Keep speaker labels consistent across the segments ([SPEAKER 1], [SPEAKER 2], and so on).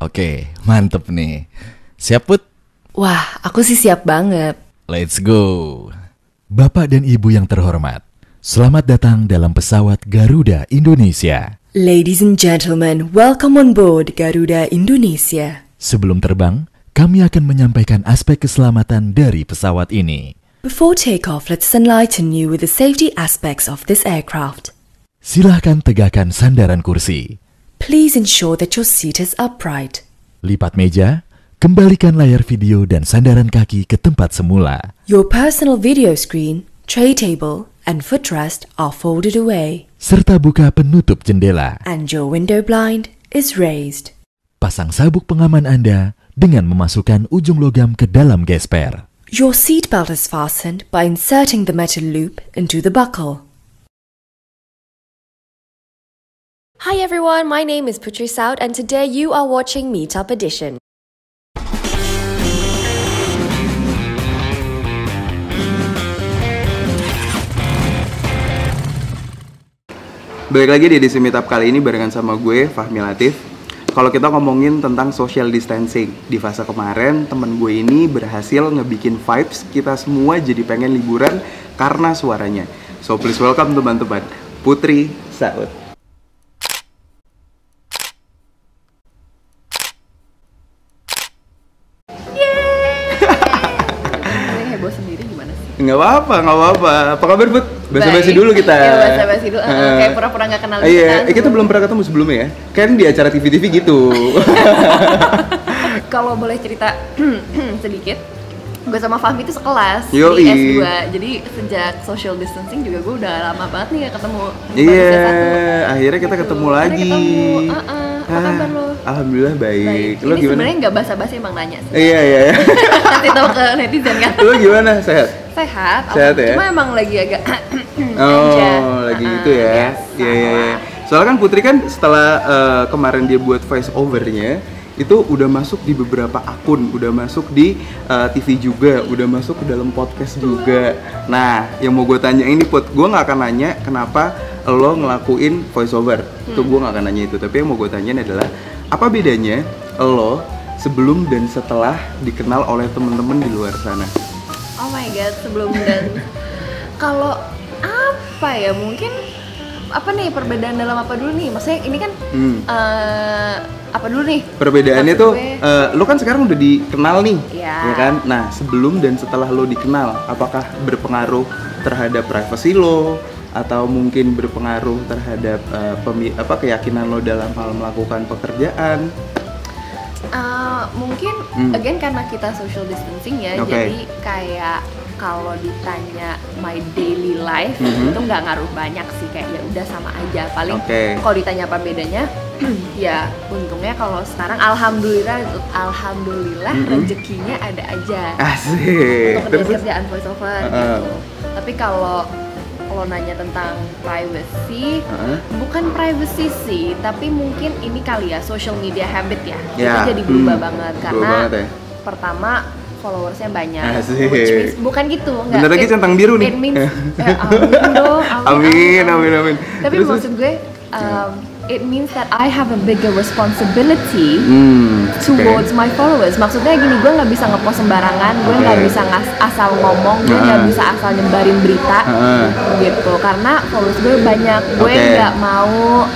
[SPEAKER 1] Oke, mantep nih. Siap, Put?
[SPEAKER 2] Wah, aku sih siap banget.
[SPEAKER 1] Let's go. Bapak dan Ibu yang terhormat, selamat datang dalam pesawat Garuda Indonesia.
[SPEAKER 2] Ladies and gentlemen, welcome on board Garuda Indonesia.
[SPEAKER 1] Sebelum terbang, kami akan menyampaikan aspek keselamatan dari pesawat ini.
[SPEAKER 2] Before takeoff, let's enlighten you with the safety aspects of this aircraft.
[SPEAKER 1] Silahkan tegakkan sandaran kursi.
[SPEAKER 2] Please ensure that your seat is upright.
[SPEAKER 1] Lipat meja, kembalikan layar video dan sandaran kaki ke tempat semula.
[SPEAKER 2] Your personal video screen, tray table, and footrest are folded away.
[SPEAKER 1] Serta buka penutup jendela.
[SPEAKER 2] And your window blind is raised.
[SPEAKER 1] Pasang sabuk pengaman Anda dengan memasukkan ujung logam ke dalam gesper.
[SPEAKER 2] Your seatbelt is fastened by inserting the metal loop into the buckle. Hi everyone, my name is Putri Saud and today you are watching Meetup Edition.
[SPEAKER 3] Balik lagi di edisi Meetup kali ini barengan sama gue, Fahmi Latif. Kalau kita ngomongin tentang social distancing, di fase kemarin temen gue ini berhasil ngebikin vibes kita semua jadi pengen liburan karena suaranya. So please welcome teman-teman, Putri Saud.
[SPEAKER 4] Heboh sendiri gimana sih?
[SPEAKER 3] Nggak apa-apa. Apa kabar, Put? Basa-basi dulu kita.
[SPEAKER 4] Iya, basa-basi dulu. Kayak pura-pura nggak kenal gitu
[SPEAKER 3] Iya,
[SPEAKER 4] kan.
[SPEAKER 3] kita belum pernah ketemu sebelumnya ya. Kan di acara TV-TV gitu.
[SPEAKER 4] Kalau boleh cerita sedikit, gue sama Fahmi itu sekelas
[SPEAKER 3] Yoi.
[SPEAKER 4] di S2. Jadi sejak social distancing juga gue udah lama banget nih gak ketemu.
[SPEAKER 3] Iya, akhirnya kita ketemu
[SPEAKER 4] Akhirnya
[SPEAKER 3] lagi.
[SPEAKER 4] ketemu. Apa kabar lo?
[SPEAKER 3] Alhamdulillah baik. Lo
[SPEAKER 4] Ini
[SPEAKER 3] gimana?
[SPEAKER 4] sebenarnya nggak basa-basi emang nanya sih.
[SPEAKER 3] Iya.
[SPEAKER 4] Nanti tahu ke netizen kan.
[SPEAKER 3] Lo gimana? Sehat?
[SPEAKER 4] Sehat.
[SPEAKER 3] Sehat ya?
[SPEAKER 4] Cuma emang lagi agak
[SPEAKER 3] Oh,
[SPEAKER 4] aja.
[SPEAKER 3] lagi itu ya.
[SPEAKER 4] Yes,
[SPEAKER 3] Iya. Soalnya kan Putri kan setelah kemarin dia buat voice overnya itu udah masuk di beberapa akun, udah masuk di TV juga, udah masuk ke dalam podcast juga. Nah, yang mau gue tanya ini, Put, gue nggak akan nanya kenapa lo ngelakuin voice over. Itu gue nggak akan nanya itu. Tapi yang mau gue tanyain adalah apa bedanya lo sebelum dan setelah dikenal oleh temen-temen di luar sana?
[SPEAKER 4] Oh my god, sebelum dan kalau apa ya, mungkin apa nih perbedaan dalam apa dulu nih? Maksudnya ini kan apa dulu nih?
[SPEAKER 3] Perbedaannya
[SPEAKER 4] Maksud
[SPEAKER 3] tuh,
[SPEAKER 4] gue,
[SPEAKER 3] lo kan sekarang udah dikenal nih,
[SPEAKER 4] Iya.
[SPEAKER 3] ya kan? Nah, sebelum dan setelah lo dikenal, apakah berpengaruh terhadap privasi lo, atau mungkin berpengaruh terhadap keyakinan lo dalam hal melakukan pekerjaan?
[SPEAKER 4] mungkin again karena kita social distancing ya,
[SPEAKER 3] Oke.
[SPEAKER 4] jadi kayak kalau ditanya my daily life itu nggak ngaruh banyak sih, kayak ya udah sama aja. Paling
[SPEAKER 3] Oke.
[SPEAKER 4] kalau ditanya apa bedanya, ya untungnya kalau sekarang alhamdulillah rezekinya ada aja
[SPEAKER 3] Asik.
[SPEAKER 4] untuk kerjaan voice over gitu. Tapi kalau nanya tentang privacy, bukan privacy sih, tapi mungkin ini kali ya social media habit ya.
[SPEAKER 3] Ya,
[SPEAKER 4] Itu jadi berubah banget
[SPEAKER 3] berubah
[SPEAKER 4] karena
[SPEAKER 3] banget ya.
[SPEAKER 4] pertama followersnya banyak.
[SPEAKER 3] Asik.
[SPEAKER 4] Which means, bukan gitu, enggak.
[SPEAKER 3] Bentar lagi centang biru nih.
[SPEAKER 4] It means, amin dong,
[SPEAKER 3] Amin.
[SPEAKER 4] Tapi
[SPEAKER 3] Terus,
[SPEAKER 4] maksud gue, it means that I have a bigger responsibility towards my followers. Maksudnya gini, gue nggak bisa ngepost sembarangan, gue nggak bisa asal ngomong, gue nggak bisa asal nyebarin berita gitu. Karena followers gue banyak, gue nggak mau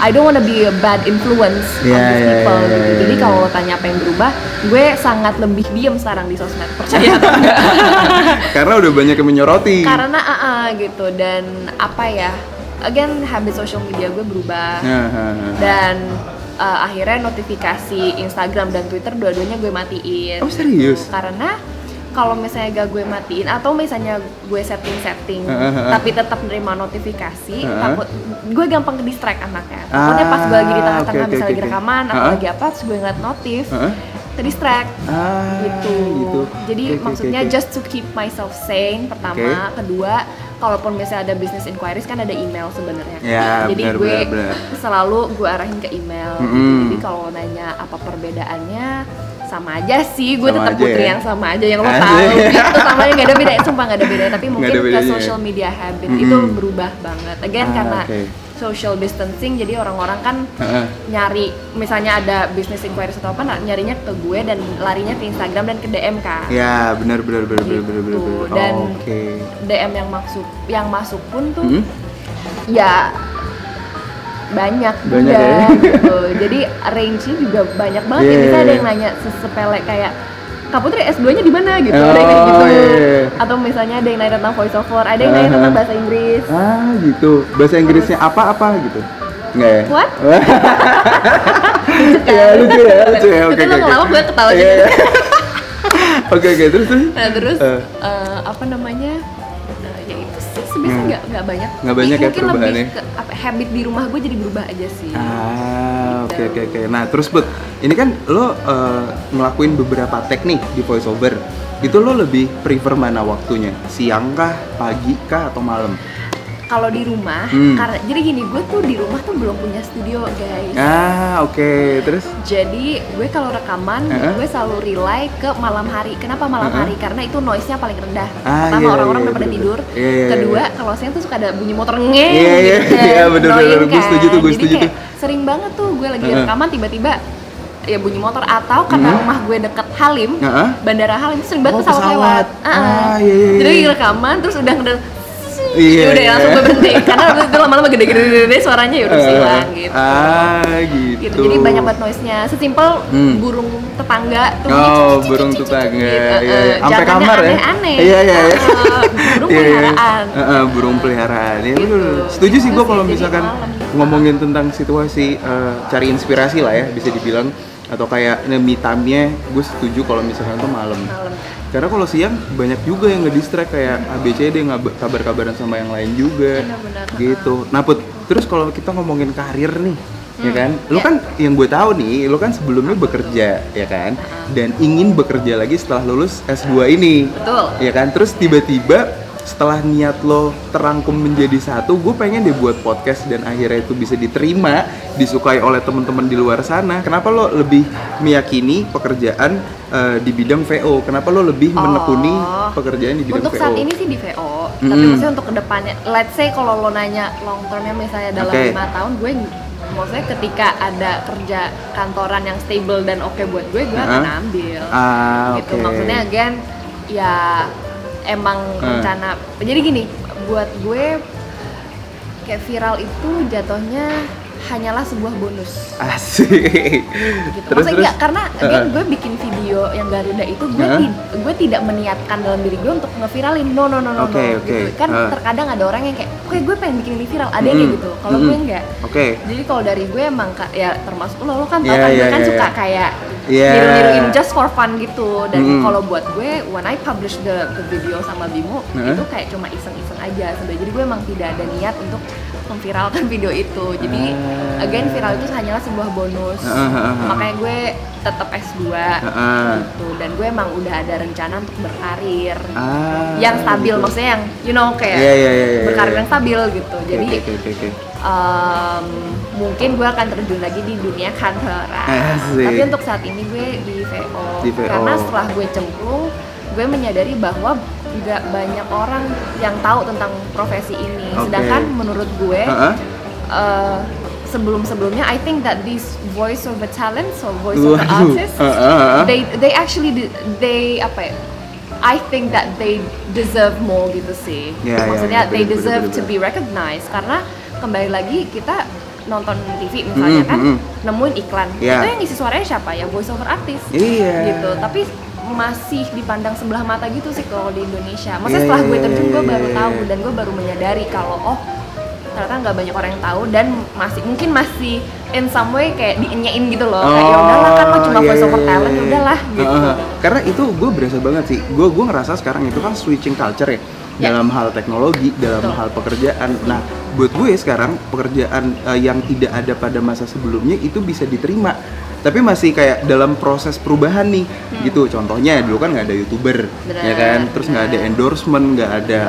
[SPEAKER 4] I don't wanna be a bad influence on these people. Gitu. Jadi kalau lo tanya apa yang berubah, gue sangat lebih diem sekarang di sosmed, percaya atau enggak?
[SPEAKER 3] Karena udah banyak yang menyoroti.
[SPEAKER 4] Karena gitu, dan again habit social media gue berubah. Dan akhirnya notifikasi Instagram dan Twitter dua-duanya gue matiin.
[SPEAKER 3] Oh, serius?
[SPEAKER 4] Karena kalau misalnya gak gue matiin atau misalnya gue setting tapi tetap nerima notifikasi, takut gue gampang ke distract anaknya. Takutnya pas gue lagi di tengah-tengah misalnya lagi rekaman atau lagi apa, terus gue ngeliat notif, ke distract gitu. Jadi maksudnya just to keep myself sane pertama, kedua kalaupun misalnya ada business inquiries kan ada email sebenarnya.
[SPEAKER 3] Ya,
[SPEAKER 4] jadi
[SPEAKER 3] benar,
[SPEAKER 4] gue
[SPEAKER 3] benar.
[SPEAKER 4] selalu gue arahin ke email. Gitu. Jadi kalau nanya apa perbedaannya, sama aja sih, gue tetap Putri yang sama aja yang lo tahu gitu, sama aja nggak ada beda, sumpah nggak ada beda, tapi mungkin ke social media habit itu berubah banget again karena social distancing, jadi orang-orang kan nyari misalnya ada business inquiries atau apa, nyarinya ke gue dan larinya ke Instagram dan ke DM kan.
[SPEAKER 3] Ya benar.
[SPEAKER 4] Gitu. Dan DM yang masuk pun tuh ya banyak juga
[SPEAKER 3] ya?
[SPEAKER 4] gitu. Jadi range-nya juga banyak banget. Ya, bisa ada yang nanya sepele kayak Kak Putri S2-nya di mana gitu, ada yang kayak gitu. Atau misalnya ada yang nanya tentang voice over, ada yang nanya tentang bahasa Inggris.
[SPEAKER 3] Gitu. Bahasa Inggrisnya apa gitu? Enggak ya?
[SPEAKER 4] What?
[SPEAKER 3] Ya, lucu ya. Oke.
[SPEAKER 4] Itu lama-lama gue ketawa gitu.
[SPEAKER 3] Oke, terus.
[SPEAKER 4] Nah, terus apa namanya? Ya itu sih sebenarnya nggak banyak.
[SPEAKER 3] Nggak banyak ya
[SPEAKER 4] mungkin
[SPEAKER 3] perubahannya.
[SPEAKER 4] lebih ke habit di rumah gue jadi berubah aja sih.
[SPEAKER 3] Oke. Nah, terus Put, ini kan lo ngelakuin beberapa teknik di voice over. Itu lo lebih prefer mana waktunya? Siang kah, pagi kah, atau malam?
[SPEAKER 4] Kalau di rumah, karena jadi gini, gue tuh di rumah tuh belum punya studio guys.
[SPEAKER 3] Oke. Terus?
[SPEAKER 4] Jadi gue kalau rekaman, gue selalu rely ke malam hari. Kenapa malam hari? Karena itu noise-nya paling rendah. Pertama, orang-orang udah pada tidur. Kedua, kalau siang tuh suka ada bunyi motor ngeng.
[SPEAKER 3] Iya, bener. Gue setuju tuh.
[SPEAKER 4] Jadi kayak sering banget tuh gue lagi rekaman tiba-tiba ya bunyi motor, atau karena rumah gue deket Halim, Bandara Halim, sering banget pesawat lewat. Jadi rekaman terus udah udah langsung gue berhenti karena itu lama-lama gede-gede suaranya ya udah hilang gitu.
[SPEAKER 3] Gitu.
[SPEAKER 4] Jadi banyak banget noise-nya. Sesimpel burung tetangga tuh.
[SPEAKER 3] Burung tetangga.
[SPEAKER 4] Sampai
[SPEAKER 3] kamar ya.
[SPEAKER 4] Aneh-aneh.
[SPEAKER 3] Iya.
[SPEAKER 4] Burung peliharaan.
[SPEAKER 3] Burung peliharaan. Ya
[SPEAKER 4] gitu.
[SPEAKER 3] Setuju sih gue kalau misalkan ngomongin tentang situasi cari inspirasi lah ya, bisa dibilang, atau kayak me time-nya, gue setuju kalau misalkan tuh malam. Karena kalau siang banyak juga yang ngedistract kayak ABCD, kabar-kabaran sama yang lain juga.
[SPEAKER 4] Benar.
[SPEAKER 3] Gitu. Nah Put, terus kalau kita ngomongin karir nih, ya kan? Lu kan yang gue tahu nih, lu kan sebelumnya bekerja, ya kan? Dan ingin bekerja lagi setelah lulus S2 ini.
[SPEAKER 4] Betul.
[SPEAKER 3] Ya kan? Terus tiba-tiba setelah niat lo terangkum menjadi satu, gue pengen deh buat podcast dan akhirnya itu bisa diterima, disukai oleh teman-teman di luar sana. Kenapa lo lebih meyakini pekerjaan di bidang VO? Kenapa lo lebih menekuni pekerjaan di bidang
[SPEAKER 4] untuk
[SPEAKER 3] VO?
[SPEAKER 4] Untuk saat ini sih di VO, tapi maksudnya untuk kedepannya, let's say kalau lo nanya long termnya misalnya dalam 5 tahun, gue maksudnya ketika ada kerja kantoran yang stable dan oke buat gue akan ambil. Gitu. Maksudnya again, ya emang rencana. Jadi gini, buat gue kayak viral itu jatuhnya hanyalah sebuah bonus.
[SPEAKER 3] Asik.
[SPEAKER 4] Gitu. Maksudnya enggak, karena again gue bikin video yang Garuda itu gue tidak meniatkan dalam diri gue untuk ngeviralin. No. Gitu. Kan terkadang ada orang yang kayak, oke, gue pengen bikin ini viral. Ada yang kayak gitu. Kalau gue enggak. Jadi kalau dari gue emang ya termasuk lo kan tau kan gue kan suka kayak niru-niruin just for fun gitu. Dan kalau buat gue, when I publish the video sama Bimo, itu kayak cuma iseng-iseng aja sebenarnya. Jadi gue emang tidak ada niat untuk memviralkan video itu. Jadi again, viral itu hanyalah sebuah bonus. Makanya gue tetap S2 gitu. Dan gue emang udah ada rencana untuk berkarir yang stabil, gitu. Maksudnya yang kayak berkarir yang stabil gitu. Jadi mungkin gue akan terjun lagi di dunia kantoran. Tapi untuk saat ini gue di VO. Karena setelah gue cemplung, gue menyadari bahwa nggak banyak orang yang tahu tentang profesi ini. Sedangkan menurut gue sebelum-sebelumnya, I think that these voice over talents or voice over artists, they actually I think that they deserve more gitu sih. Maksudnya they deserve to be recognized, karena kembali lagi kita nonton TV misalnya kan nemuin iklan, itu yang ngisi suaranya siapa ya, voice over artist gitu. Tapi masih dipandang sebelah mata gitu sih kalau di Indonesia. Maksudnya setelah gue terjun, gue baru tahu dan gue baru menyadari kalau ternyata nggak banyak orang yang tahu, dan mungkin masih in some way kayak dienyain gitu loh. Kayak ya udahlah kan lo cuma voice over talent, ya udahlah gitu.
[SPEAKER 3] Karena itu gue berasa banget sih. Gue ngerasa sekarang itu kan switching culture ya. Dalam hal teknologi, dalam hal pekerjaan. Nah, buat gue sekarang pekerjaan yang tidak ada pada masa sebelumnya itu bisa diterima, tapi masih kayak dalam proses perubahan nih, gitu. Contohnya dulu kan nggak ada YouTuber, ya kan, terus nggak ada endorsement, nggak ada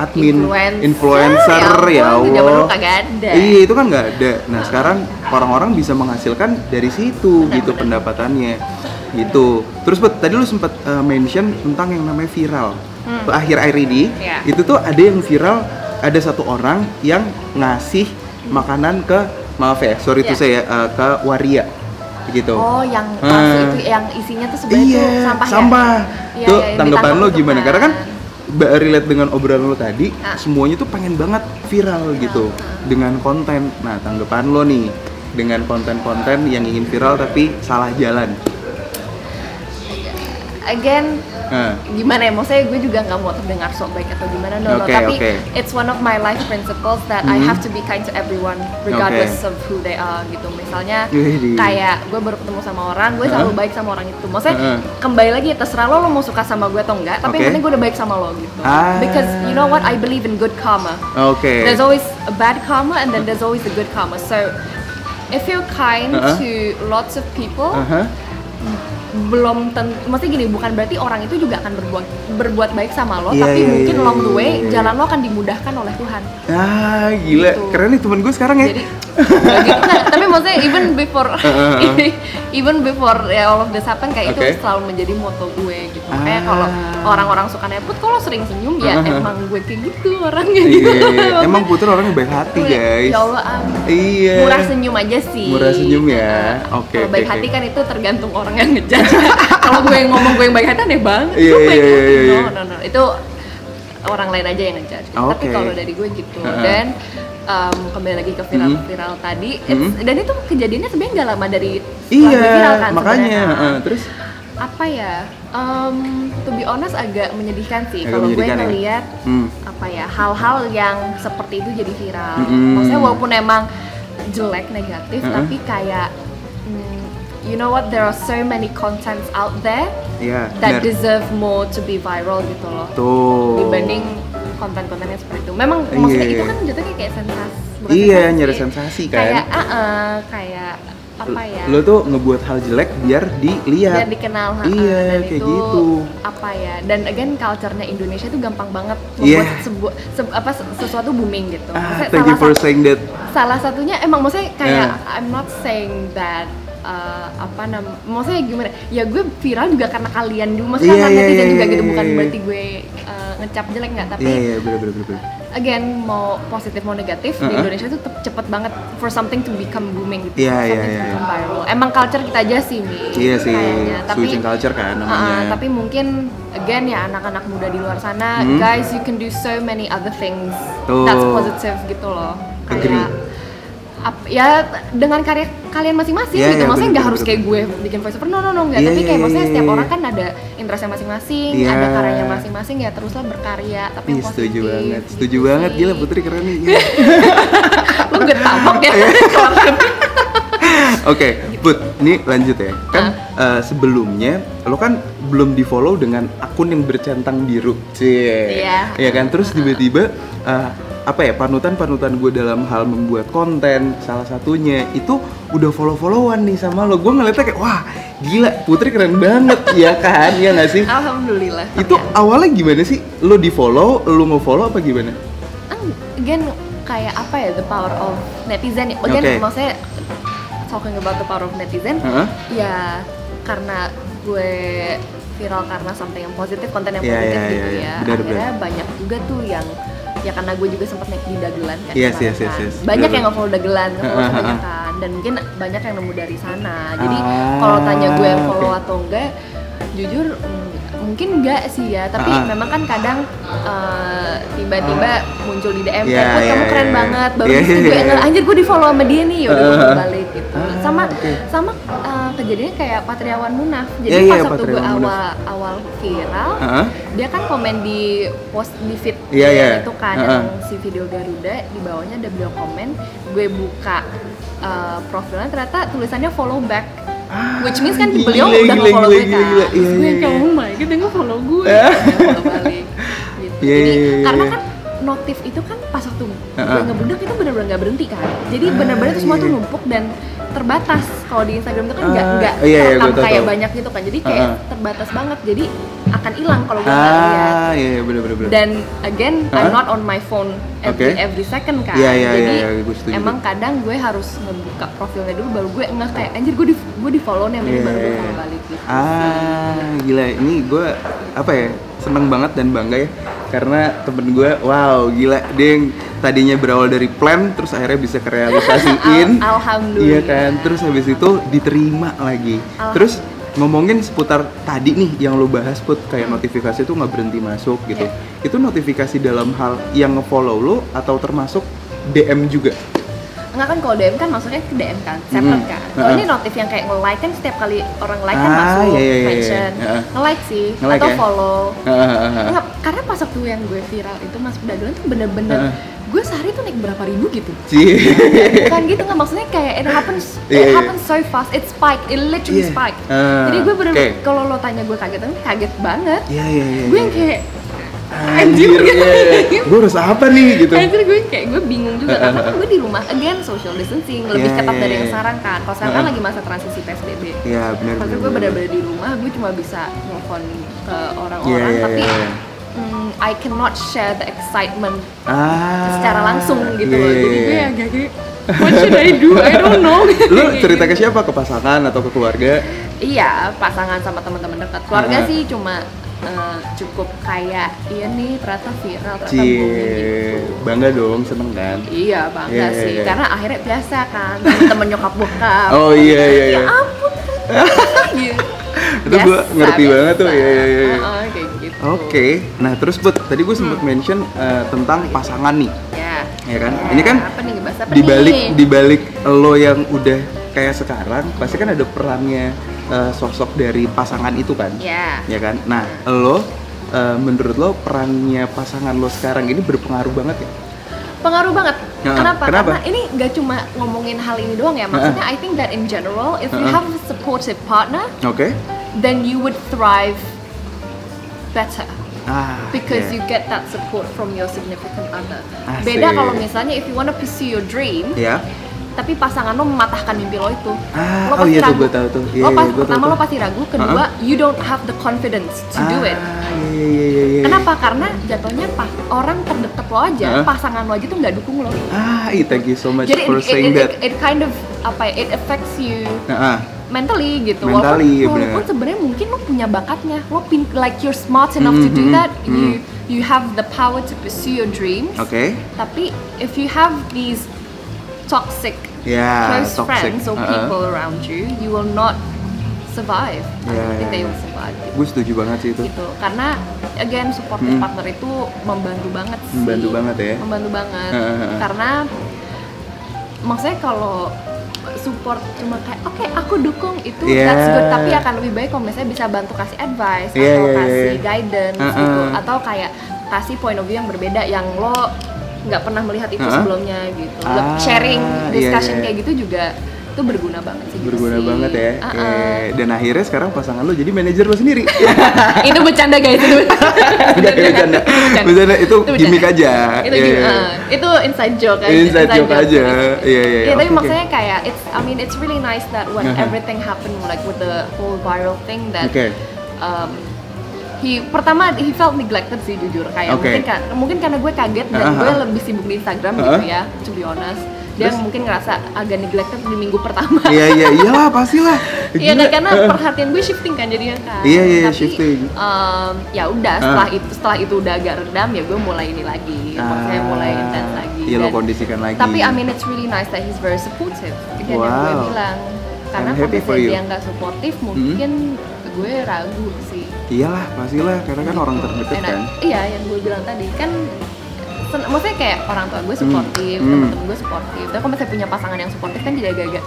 [SPEAKER 3] admin, influencer, ya Allah. Iya, itu kan nggak ada. Nah, sekarang orang-orang bisa menghasilkan dari situ, gitu pendapatannya, gitu. Terus tadi lu sempat mention tentang yang namanya viral. Akhir-akhir ini itu tuh ada yang viral, ada satu orang yang ngasih makanan ke, maaf ya, sorry itu saya ke waria gitu.
[SPEAKER 4] Oh, yang palsu itu yang isinya tuh sebenarnya tuh sampah ya?
[SPEAKER 3] Sampah.
[SPEAKER 4] Iya,
[SPEAKER 3] Tuh
[SPEAKER 4] iya,
[SPEAKER 3] tanggapan lo
[SPEAKER 4] ditangkap
[SPEAKER 3] gimana?
[SPEAKER 4] tuh
[SPEAKER 3] Karena kan relate dengan obrolan lo tadi, semuanya tuh pengen banget viral gitu dengan konten. Nah, tanggapan lo nih dengan konten-konten yang ingin viral tapi salah jalan.
[SPEAKER 4] Again, gimana ya, maksudnya gue juga nggak mau terdengar sok baik atau gimana, tapi it's one of my life principles that I have to be kind to everyone regardless of who they are gitu. Misalnya kayak gue baru ketemu sama orang, gue selalu baik sama orang itu. Maksudnya kembali lagi, terserah lo mau suka sama gue atau enggak, tapi yang penting gue udah baik sama lo gitu. Because you know what, I believe in good karma. There's always a bad karma and then there's always a good karma. So if you're kind to lots of people, belum tentu, maksudnya gini, bukan berarti orang itu juga akan berbuat baik sama lo, tapi mungkin along the way jalan lo akan dimudahkan oleh Tuhan.
[SPEAKER 3] Gila, gitu. Keren nih temen gue sekarang ya. Jadi,
[SPEAKER 4] gitu, tapi maksudnya even before ya all of this happen, kayak itu selalu menjadi moto gue gitu. Kayak kalau orang-orang suka neput, kalau sering senyum ya emang gue kayak gitu orangnya gitu.
[SPEAKER 3] Emang Putri orangnya baik hati guys.
[SPEAKER 4] Ya Allah, murah senyum aja sih.
[SPEAKER 3] Murah senyum ya.
[SPEAKER 4] Kalau baik hati kan itu tergantung orang yang ngejudge. Kalau gue yang ngomong gue yang baik hati aneh banget. No, itu orang lain aja yang ngejudge. Tapi kalau dari gue gitu. Dan kembali lagi ke viral tadi, dan itu kejadiannya sebenarnya nggak lama dari viral kan.
[SPEAKER 3] Makanya terus
[SPEAKER 4] apa ya, to be honest agak menyedihkan sih kalau gue ngeliat apa ya, hal-hal yang seperti itu jadi viral. Maksudnya walaupun emang jelek, negatif, tapi kayak you know what, there are so many contents out there that deserve more to be viral gitu loh. Dibanding konten-kontennya seperti itu. Memang maksudnya itu kan jatuhnya kayak sensasi.
[SPEAKER 3] Nyari sensasi kan.
[SPEAKER 4] Kayak apa ya?
[SPEAKER 3] Lo tuh ngebuat hal jelek biar dilihat.
[SPEAKER 4] Biar dikenal.
[SPEAKER 3] Dan
[SPEAKER 4] kayak
[SPEAKER 3] itu, gitu.
[SPEAKER 4] Apa ya? Dan again, culture-nya Indonesia tuh gampang banget membuat sesuatu booming gitu.
[SPEAKER 3] Thank you for saying that.
[SPEAKER 4] Salah satunya emang maksudnya kayak I'm not saying that maksudnya gimana ya, gue viral juga karena kalian dulu, maksudnya karena netizen juga gitu, bukan berarti gue ngecap jelek nggak, tapi
[SPEAKER 3] bener.
[SPEAKER 4] Again, mau positif mau negatif, di Indonesia tuh cepet banget for something to become booming gitu, something to become viral. Emang culture kita aja sih Mi, kayaknya, tapi
[SPEAKER 3] switching culture kan namanya.
[SPEAKER 4] Tapi mungkin again ya, anak-anak muda di luar sana, guys, you can do so many other things that's positive gitu loh. Kayak ya dengan karya kalian masing-masing gitu, maksudnya nggak harus kayak gue bikin voiceover, no nggak, tapi kayak maksudnya setiap orang kan ada interestnya masing-masing, ada karyanya masing-masing, ya teruslah berkarya tapi yang positif.
[SPEAKER 3] Setuju banget, gila Putri keren nih.
[SPEAKER 4] Lu getabok ya.
[SPEAKER 3] Oke, Put, ini lanjut ya. Kan sebelumnya lo kan belum di follow dengan akun yang bercentang biru, ya kan? Terus tiba-tiba panutan gue dalam hal membuat konten, salah satunya itu udah follow-followan nih sama lo. Gue ngeliatnya kayak, wah gila, Putri keren banget, ya kan? Ya nggak sih?
[SPEAKER 4] Alhamdulillah.
[SPEAKER 3] Itu awalnya gimana sih? Lo di follow, lo mau follow apa gimana?
[SPEAKER 4] Again, kayak apa ya, the power of netizen. Again, maksudnya talking about the power of netizen, ya karena gue viral karena something yang positif, konten yang positif gitu ya. Akhirnya banyak juga tuh yang, ya karena gue juga sempat naik di dagelan kan. Banyak yang nge-follow dagelan, kan, dan mungkin banyak yang nemu dari sana. Jadi kalau tanya gue yang follow atau enggak, jujur mungkin enggak sih ya, tapi memang kan kadang tiba-tiba muncul di DM kayak, kamu keren banget, baru gue anjir gue di follow sama dia nih, udah gue balik gitu. Sama kejadiannya kayak Patriawan Munaf. Jadi pas waktu gue awal viral, dia kan komen di post di feed itu kan, yang si video Garuda, di bawahnya ada beliau komen, gue buka profilnya ternyata tulisannya follow back. Which means kan beliau udah nge-follow gue kan. Terus gue kayak, oh my god, dia nge-follow gue, follow balik gitu. Jadi karena kan notif itu kan pas waktu gue ngebludak itu benar-benar nggak berhenti kan. Jadi benar-benar itu semua tuh numpuk dan terbatas. Kalau di Instagram itu kan nggak terekam kayak banyak gitu kan. Jadi kayak terbatas banget. Jadi akan hilang kalau gue nggak lihat.
[SPEAKER 3] Iya bener.
[SPEAKER 4] Dan again, I'm not on my phone every second kan. Jadi emang kadang gue harus ngebuka profilnya dulu baru gue ngeh kayak anjir gue di follow nih, baru gue follow balik gitu.
[SPEAKER 3] Gila, ini gue seneng banget dan bangga ya karena temen gue, wow gila, dia yang tadinya berawal dari plan terus akhirnya bisa kerealisasiin.
[SPEAKER 4] Alhamdulillah.
[SPEAKER 3] Iya kan, terus habis itu diterima lagi. Terus ngomongin seputar tadi nih yang lo bahas Put, kayak notifikasi tuh nggak berhenti masuk gitu. Itu notifikasi dalam hal yang nge-follow lo atau termasuk DM juga?
[SPEAKER 4] Enggak kan, kalau DM kan maksudnya ke DM kan, separate kan. Kalau ini notif yang kayak nge-like kan setiap kali orang like kan masuk, mention, nge-like sih, atau follow. Enggak, karena pas waktu yang gue viral itu masuk dagelan tuh bener-bener gue sehari tuh naik berapa ribu gitu. Bukan gitu, nggak, maksudnya kayak it happens so fast, it literally spike. Jadi gue bener-bener kalau lo tanya gue kaget banget. Gue yang kayak anjir,
[SPEAKER 3] gue harus apa nih gitu.
[SPEAKER 4] Anjir, gue bingung juga karena kan gue di rumah, again social distancing lebih ketat dari yang sekarang kan. Kalau sekarang kan lagi masa transisi PSBB.
[SPEAKER 3] Iya benar.
[SPEAKER 4] Maksudnya gue benar-benar di rumah, gue cuma bisa nelfon ke orang-orang, tapi I cannot share the excitement secara langsung gitu loh. Jadi gue agak kayak what should I do? I don't know.
[SPEAKER 3] Lu cerita ke siapa? Ke pasangan atau ke keluarga?
[SPEAKER 4] Iya, pasangan sama teman-teman dekat. Keluarga sih cuma cukup kayak iya nih ternyata viral, ternyata booming gitu.
[SPEAKER 3] Bangga dong, seneng kan?
[SPEAKER 4] Iya bangga sih, karena akhirnya biasa kan temen nyokap bokap.
[SPEAKER 3] Oh iya.
[SPEAKER 4] Ya ampun. Gitu.
[SPEAKER 3] Itu gue ngerti banget tuh. Iya.
[SPEAKER 4] Kayak gitu.
[SPEAKER 3] Oke. Nah terus Put, tadi gue sempet mention tentang pasangan nih. Ya kan? Ini kan
[SPEAKER 4] apa nih,
[SPEAKER 3] dibalik lo yang udah kayak sekarang, pasti kan ada perannya sosok dari pasangan itu kan? Ya kan? Nah, lo menurut lo perannya pasangan lo sekarang ini berpengaruh banget ya?
[SPEAKER 4] Pengaruh banget. Kenapa? Karena ini gak cuma ngomongin hal ini doang ya. Maksudnya I think that in general, if you have a supportive partner, then you would thrive better. Because you get that support from your significant other. Beda kalau misalnya if you wanna pursue your dream, tapi pasangan lo mematahkan mimpi lo itu. Lo pasti ragu.
[SPEAKER 3] Gue tahu tuh.
[SPEAKER 4] Pertama lo pasti ragu, kedua you don't have the confidence to do it. Kenapa? Karena jatuhnya orang terdekat lo aja, pasangan lo aja tuh nggak dukung lo.
[SPEAKER 3] Thank you so much
[SPEAKER 4] jadi
[SPEAKER 3] for saying that.
[SPEAKER 4] It kind of it affects you mentally gitu. Walaupun sebenarnya mungkin lo punya bakatnya, lo like you're smart enough to do that, you have the power to pursue your dreams. Tapi if you have these toxic close friends or people around you, you will not survive. I don't think they will survive.
[SPEAKER 3] Gue setuju banget sih itu.
[SPEAKER 4] Gitu. Karena again supportive partner itu membantu banget sih.
[SPEAKER 3] Membantu banget ya.
[SPEAKER 4] Membantu banget. Karena maksudnya kalau support cuma kayak oke, aku dukung itu that's good, tapi akan lebih baik kalau misalnya bisa bantu kasih advice atau kasih guidance gitu, atau kayak kasih point of view yang berbeda yang lo nggak pernah melihat itu sebelumnya gitu. Sharing discussion kayak gitu juga itu berguna banget sih.
[SPEAKER 3] Berguna banget ya. Dan akhirnya sekarang pasangan lo jadi manajer lo sendiri.
[SPEAKER 4] Itu bercanda guys, itu.
[SPEAKER 3] Bercanda itu gimmick aja.
[SPEAKER 4] Itu inside joke aja.
[SPEAKER 3] Inside joke aja. Iya.
[SPEAKER 4] Tapi maksudnya kayak it's really nice that when everything happened like with the whole viral thing that pertama he felt neglected sih jujur, kayak mungkin karena gue kaget dan gue lebih sibuk di Instagram gitu ya, to be honest. Dia mungkin ngerasa agak neglected di minggu pertama.
[SPEAKER 3] Iyalah pastilah.
[SPEAKER 4] Iya kan, karena perhatian gue shifting kan jadinya kan.
[SPEAKER 3] Iya shifting.
[SPEAKER 4] Ya udah setelah itu udah agak redam ya gue mulai ini lagi. Maksudnya mulai intens lagi.
[SPEAKER 3] Iya, lo kondisikan lagi.
[SPEAKER 4] Tapi it's really nice that he's very supportive. Yang gue bilang. Karena kalau misalnya dia nggak supportive mungkin gue ragu sih.
[SPEAKER 3] Iyalah pastilah, karena kan orang terdekat kan.
[SPEAKER 4] Iya, yang gue bilang tadi kan maksudnya kayak orang tua gue suportif, teman-teman gue suportif. Tapi kalau misalnya punya pasangan yang suportif kan jadi agak-agak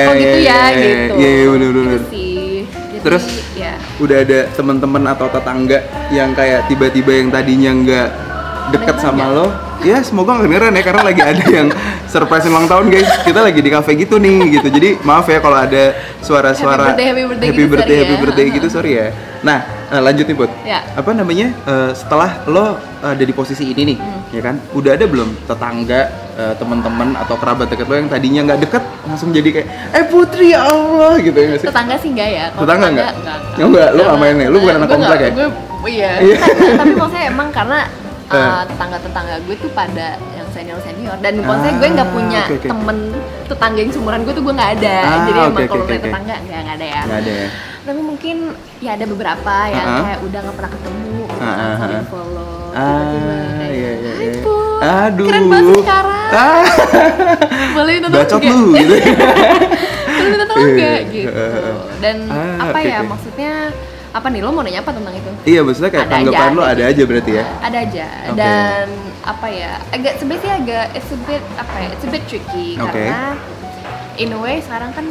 [SPEAKER 4] kok gitu ya gitu.
[SPEAKER 3] Iya benar-benar.
[SPEAKER 4] Gitu sih. Jadi,
[SPEAKER 3] terus udah ada teman-teman atau tetangga yang kayak tiba-tiba yang tadinya nggak deket sama lo, ya semoga kedengeran ya, karena lagi ada yang surprise ulang tahun guys. Kita lagi di cafe gitu nih gitu. Jadi maaf ya kalau ada suara-suara happy birthday gitu, sorry ya. Nah, lanjut nih Put. Apa namanya? Setelah lo ada di posisi ini nih, ya kan? Udah ada belum tetangga teman-teman atau kerabat dekat lo yang tadinya nggak deket langsung jadi kayak Putri ya Allah gitu ya nggak sih?
[SPEAKER 4] Tetangga sih enggak ya. Kalau
[SPEAKER 3] Tetangga enggak? Enggak, lu nggak main nih, lu bukan anak komplek ya?
[SPEAKER 4] Iya. Tapi maksudnya emang karena tetangga-tetangga gue tuh pada yang senior dan maksudnya gue nggak punya temen tetangga yang seumuran gue tuh gue nggak ada. Jadi emang kalau kayak tetangga nggak ada ya.
[SPEAKER 3] Nggak ada ya.
[SPEAKER 4] Tapi mungkin ya ada beberapa yang kayak udah nggak pernah ketemu, follow.
[SPEAKER 3] Iya.
[SPEAKER 4] Hai Put,
[SPEAKER 3] Aduh.
[SPEAKER 4] keren banget sekarang. Boleh minta tolong
[SPEAKER 3] Bacot
[SPEAKER 4] nggak?
[SPEAKER 3] lu gitu.
[SPEAKER 4] Boleh minta tolong nggak gitu. Dan apa ya
[SPEAKER 3] oke.
[SPEAKER 4] maksudnya? Apa nih, lo mau nanya apa tentang itu?
[SPEAKER 3] Iya, maksudnya kayak
[SPEAKER 4] Ada
[SPEAKER 3] tanggapan
[SPEAKER 4] aja,
[SPEAKER 3] lo ada aja berarti ya?
[SPEAKER 4] Ada aja.
[SPEAKER 3] Oke.
[SPEAKER 4] Dan apa ya, sebenarnya it's a bit tricky karena in a way sekarang kan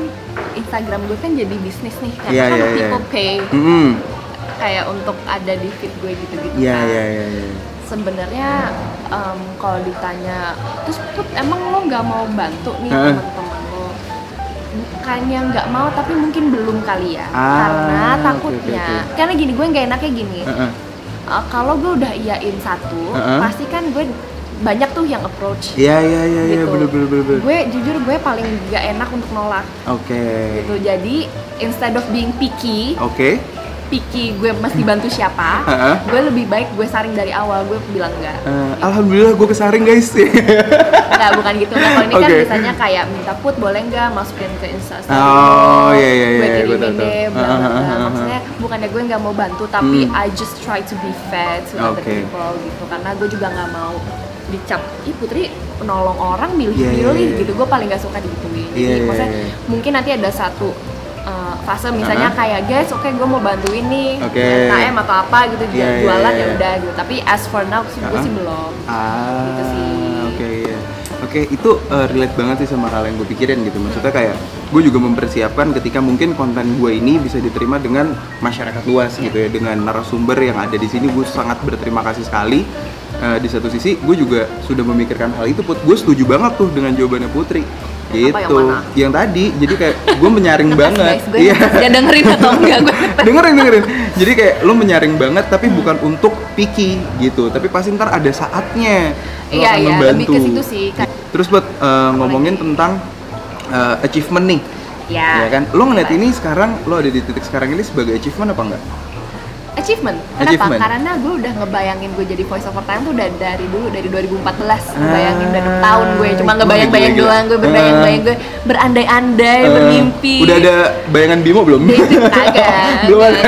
[SPEAKER 4] Instagram gue kan jadi bisnis nih karena kan people pay kayak untuk ada di feed gue gitu-gitu kan.
[SPEAKER 3] Iya.
[SPEAKER 4] Sebenarnya kalau ditanya, terus Put emang lo nggak mau bantu nih teman-teman lo? Bukannya nggak mau, tapi mungkin belum kali ya. Karena takutnya, karena gini, gue nggak enaknya gini. Kalau gue udah iyain satu, pasti kan gue banyak tuh yang approach.
[SPEAKER 3] Iya,
[SPEAKER 4] gitu.
[SPEAKER 3] bener.
[SPEAKER 4] Gue jujur gue paling nggak enak untuk nolak. Gitu. Jadi instead of being picky, gue mesti bantu siapa, gue lebih baik gue saring dari awal, gue bilang enggak.
[SPEAKER 3] Alhamdulillah gue kesaring guys.
[SPEAKER 4] Enggak, bukan gitu. Nah, kalau ini kan biasanya kayak minta Put boleh nggak masukin ke Instastory. Gue kirimin deh, maksudnya bukannya gue nggak mau bantu, tapi I just try to be fair to other people gitu. Karena gue juga nggak mau dicap, ih Putri penolong orang milih-milih gitu. Gue paling nggak suka digituin. Jadi maksudnya mungkin nanti ada satu fase misalnya kayak guys, gue mau bantuin nih KM atau apa gitu dia jualan ya udah gitu. Tapi as for now sih gue sih belum. Gitu sih.
[SPEAKER 3] Oke, itu relate banget sih sama hal yang gue pikirin gitu. Maksudnya kayak gue juga mempersiapkan ketika mungkin konten gue ini bisa diterima dengan masyarakat luas gitu ya, dengan narasumber yang ada di sini. Gue sangat berterima kasih sekali. Di satu sisi gue juga sudah memikirkan hal itu, Put. Gue setuju banget tuh dengan jawabannya Putri. Gitu. Yang tadi, jadi kayak gue menyaring banget.
[SPEAKER 4] Iya. Dia dengerin atau enggak gue?
[SPEAKER 3] dengerin. Jadi kayak lo menyaring banget, tapi bukan untuk picky gitu. Tapi pasti ntar ada saatnya lo akan membantu.
[SPEAKER 4] Lebih ke situ sih.
[SPEAKER 3] Terus buat ngomongin tentang achievement nih. Ya kan? Lo ngeliat ini sekarang, lo ada di titik sekarang ini sebagai achievement apa enggak?
[SPEAKER 4] Kenapa? Karena gue udah ngebayangin gue jadi voice over time tuh udah dari dulu, dari 2014. Ngebayangin udah 6 tahun gue, cuma ngebayang-bayang doang, gue berbayang-bayang, gue berandai-andai, bermimpi.
[SPEAKER 3] Udah ada bayangan Bimo belum?
[SPEAKER 4] Kagak.
[SPEAKER 3] Belum ada.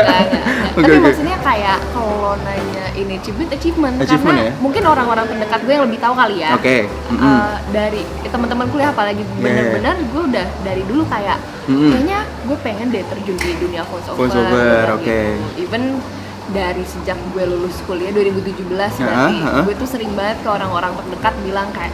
[SPEAKER 4] Tapi maksudnya kayak kalau nanya ini achievement karena mungkin orang-orang terdekat gue yang lebih tahu kali ya. Dari teman-teman kuliah apalagi benar-benar gue udah dari dulu kayak kayaknya gue pengen deh terjun di dunia voiceover. Gitu. Even dari sejak gue lulus kuliah 2017 berarti gue tuh sering banget ke orang-orang terdekat bilang kayak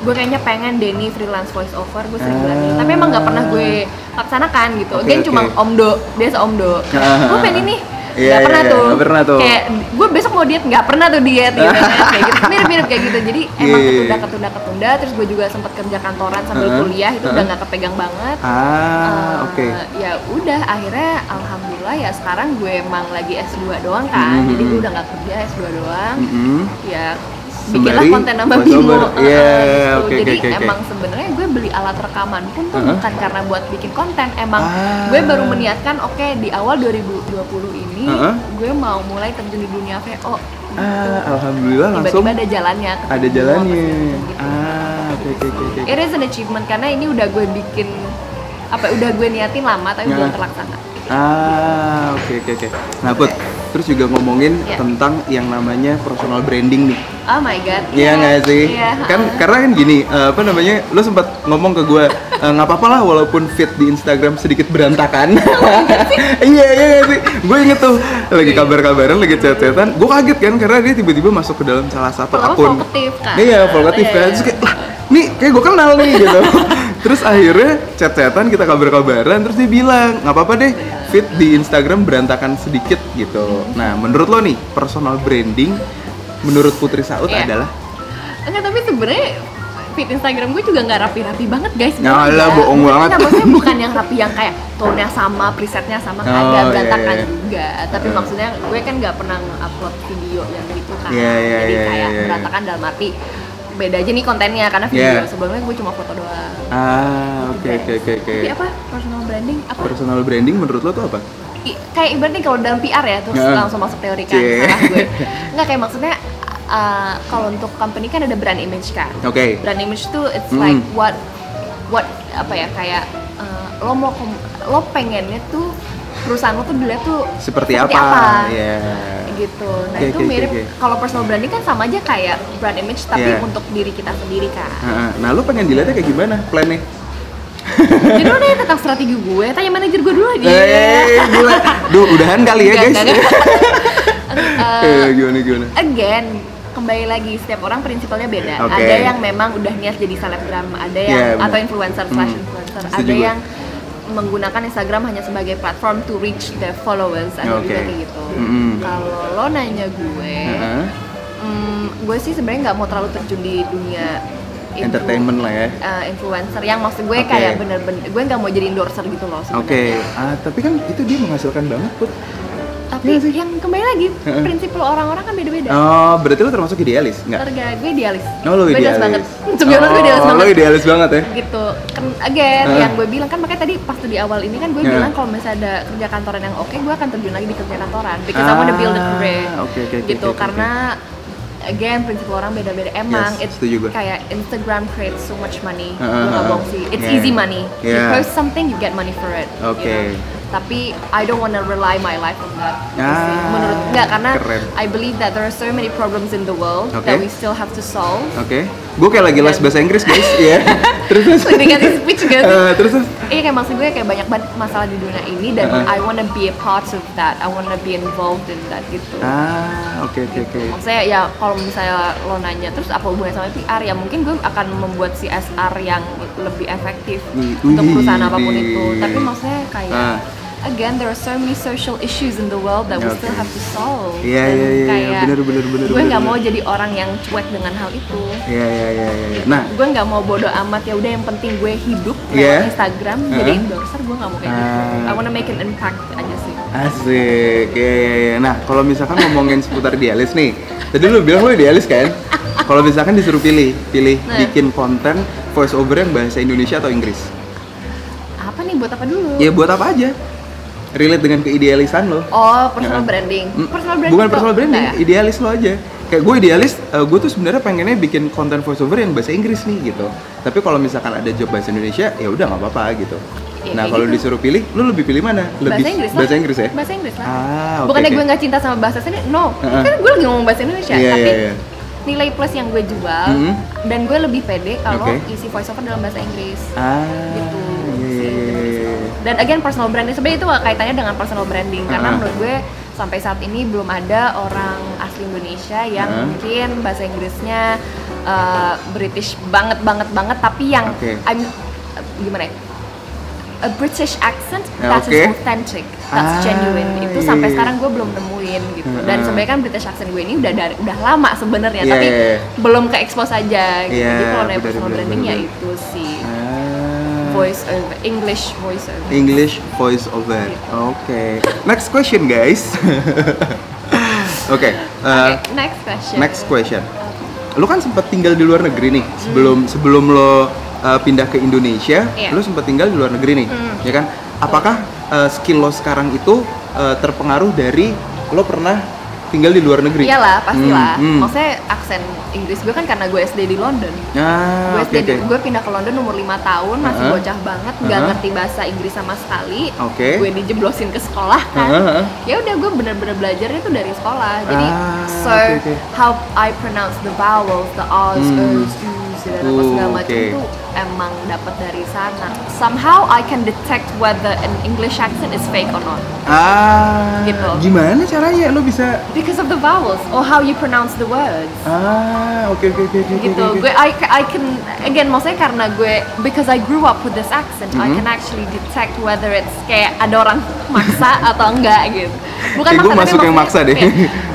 [SPEAKER 4] gue kayaknya pengen deh nih freelance voice over, gue sering bilang gitu. Tapi emang nggak pernah gue laksanakan gitu. Cuma omdo, biasa omdo. Gue pengen ini nggak pernah tuh. Kayak gue besok mau diet, nggak pernah tuh diet gitu kan. Kayak gitu, mirip-mirip kayak gitu. Jadi emang ketunda. Terus gue juga sempat kerja kantoran sambil kuliah, itu udah nggak kepegang banget. Ya udah, akhirnya alhamdulillah ya sekarang gue emang lagi S2 doang kan. Jadi gue udah nggak kerja, S2 doang. Ya bikinlah konten nama Bimo. Jadi emang sebenarnya gue beli alat rekaman pun tuh bukan karena buat bikin konten, emang gue baru meniatkan di awal 2020 ini gue mau mulai terjun di dunia VO.
[SPEAKER 3] Alhamdulillah langsung
[SPEAKER 4] tiba-tiba ada jalannya. It is an achievement karena ini udah gue bikin udah gue niatin lama tapi belum terlaksana.
[SPEAKER 3] Nah, Put, terus juga ngomongin tentang yang namanya personal branding nih.
[SPEAKER 4] Oh my god.
[SPEAKER 3] Iya nggak sih? Kan karena kan gini, lo sempat ngomong ke gue, nggak apa-apa lah walaupun feed di Instagram sedikit berantakan. Iya nggak sih? Gue inget tuh lagi kabar-kabaran, lagi chat-chatan, gue kaget kan karena dia tiba-tiba masuk ke dalam salah satu akun.
[SPEAKER 4] Vokatif kan?
[SPEAKER 3] Iya, vokatif kan. Terus kayak, nih kayak gue kenal nih gitu. Terus akhirnya chat-chatan, kita kabar-kabaran, terus dia bilang nggak apa-apa deh feed di Instagram berantakan sedikit gitu. Nah, menurut lo nih personal branding menurut Putri Saud adalah?
[SPEAKER 4] Enggak, tapi sebenarnya feed Instagram gue juga nggak rapi-rapi banget guys.
[SPEAKER 3] Nah, bohong banget.
[SPEAKER 4] Maksudnya bukan yang rapi yang kayak tone-nya sama, presetnya sama, kagak berantakan juga. Tapi maksudnya gue kan nggak pernah upload video yang gitu kan. Jadi kayak berantakan dalam arti beda aja nih kontennya karena video sebelumnya gue cuma foto doang.
[SPEAKER 3] Oke.
[SPEAKER 4] Tapi apa personal branding apa?
[SPEAKER 3] Personal branding menurut lo tuh apa?
[SPEAKER 4] Kayak ibaratnya kalau dalam PR ya terus langsung masuk teori kan salah gue. Enggak, kayak maksudnya kalau untuk company kan ada brand image kan. Brand image tuh it's like what apa ya, kayak lo pengennya tuh perusahaan lo tuh dilihat tuh seperti apa. Gitu. Nah itu mirip kalau personal branding kan sama aja kayak brand image tapi untuk diri kita sendiri kan.
[SPEAKER 3] Nah lo pengen dilihatnya kayak gimana plannya?
[SPEAKER 4] Jadi lo deh tentang strategi gue, tanya manajer gue dulu aja.
[SPEAKER 3] Gila. Duh, udahan kali ya guys. Gimana? Again,
[SPEAKER 4] kembali lagi setiap orang prinsipalnya beda. Ada yang memang udah niat jadi selebgram, ada yang atau influencer /influencer, ada yang menggunakan Instagram hanya sebagai platform to reach their followers, ada juga kayak gitu. Kalau lo nanya gue sih sebenarnya nggak mau terlalu terjun di dunia
[SPEAKER 3] entertainment lah ya,
[SPEAKER 4] influencer yang maksud gue kayak bener-bener gue nggak mau jadi endorser gitu loh sebenarnya.
[SPEAKER 3] Tapi kan itu dia menghasilkan banget Put.
[SPEAKER 4] Tapi yang kembali lagi prinsip lo orang-orang kan beda-beda.
[SPEAKER 3] Oh, berarti lo termasuk idealis nggak?
[SPEAKER 4] Gue idealis.
[SPEAKER 3] Lo idealis
[SPEAKER 4] banget. Sebenarnya gue idealis banget.
[SPEAKER 3] Lo idealis banget ya?
[SPEAKER 4] Gitu. Kan again yang gue bilang kan makanya tadi pas di awal ini kan gue bilang kalau misalnya ada kerja kantoran yang oke, gue akan terjun lagi di kerja kantoran because I wanna build a career. Gitu karena again prinsip orang beda-beda emang kayak Instagram creates so much money. Gue nggak bohong sih, it's easy money. You post something you get money for it. Tapi I don't wanna rely my life on that. Menurut enggak, karena I believe that there are so many problems in the world that we still have to solve.
[SPEAKER 3] Gue kayak lagi les bahasa Inggris guys, ya. Terus
[SPEAKER 4] dikasih speech gitu.
[SPEAKER 3] Terus
[SPEAKER 4] iya kayak maksud gue kayak banyak banget masalah di dunia ini dan I wanna be a part of that. I wanna be involved in that gitu.
[SPEAKER 3] Oke.
[SPEAKER 4] Maksudnya ya kalau misalnya lo nanya terus apa hubungannya sama PR, ya mungkin gue akan membuat CSR yang lebih efektif untuk perusahaan apapun itu. Tapi maksudnya kayak again, there are so many social issues in the world that we still have to solve.
[SPEAKER 3] Iya, bener.
[SPEAKER 4] Gue nggak mau jadi orang yang cuek dengan hal itu.
[SPEAKER 3] Iya. Nah,
[SPEAKER 4] gue nggak mau bodo amat, ya udah yang penting gue hidup lewat Instagram jadi endorser, gue nggak mau kayak gitu. I wanna make an impact aja sih.
[SPEAKER 3] Asik, iya. Nah, kalau misalkan ngomongin seputar idealis nih, tadi lu bilang lu idealis kan? Kalau misalkan disuruh pilih bikin konten voice over yang bahasa Indonesia atau Inggris?
[SPEAKER 4] Apa nih, buat apa dulu?
[SPEAKER 3] Ya buat apa aja. Relate dengan keidealisan lo.
[SPEAKER 4] Personal branding.
[SPEAKER 3] Bukan personal branding, idealis lo aja. Kayak gue idealis, gue tuh sebenarnya pengennya bikin konten voiceover yang bahasa Inggris nih gitu. Tapi kalau misalkan ada job bahasa Indonesia, ya udah nggak apa-apa gitu. Nah kalau disuruh pilih, lo lebih pilih mana? Bahasa Inggris ya?
[SPEAKER 4] Bahasa Inggris lah. Bukannya gue nggak cinta sama bahasa sini, no. Kan gue lagi ngomong bahasa Indonesia, tapi nilai plus yang gue jual dan gue lebih pede kalau isi voiceover dalam bahasa Inggris. Gitu. Dan again personal branding sebenarnya itu kaitannya dengan personal branding karena menurut gue sampai saat ini belum ada orang asli Indonesia yang mungkin bahasa Inggrisnya British banget tapi yang gimana ya, a British accent that is authentic, that's genuine. Itu sampai sekarang gue belum nemuin gitu. Dan sebenarnya kan British accent gue ini udah lama sebenarnya, tapi belum ke expose aja gitu. Jadi kalau nanya personal branding ya itu sih. Voice over, English voice over.
[SPEAKER 3] Oke. Next question guys. Oke. Next question. Lo kan sempat tinggal di luar negeri nih sebelum lo pindah ke Indonesia. Lo sempat tinggal di luar negeri nih, ya kan? Apakah skill lo sekarang itu terpengaruh dari lo pernah tinggal di luar negeri?
[SPEAKER 4] Iyalah, pastilah. Maksudnya aksen Inggris gue kan karena gue SD di London. Gue pindah ke London umur 5 tahun, masih bocah banget, nggak ngerti bahasa Inggris sama sekali. Gue dijeblosin ke sekolah kan. Ya udah gue bener-bener belajarnya tuh dari sekolah. Jadi how I pronounce the vowels, the R's, O's, U's, dan apa segala macam tuh emang dapat dari sana. Somehow I can detect whether an English accent is fake or not. Gitu.
[SPEAKER 3] Gimana caranya lo bisa?
[SPEAKER 4] Because of the vowels or how you pronounce the words.
[SPEAKER 3] Oke.
[SPEAKER 4] Gitu. Gue I can again maksudnya karena gue because I grew up with this accent, I can actually detect whether it's kayak ada orang maksa atau enggak gitu. Bukan
[SPEAKER 3] maksa, gue masuk yang maksa deh.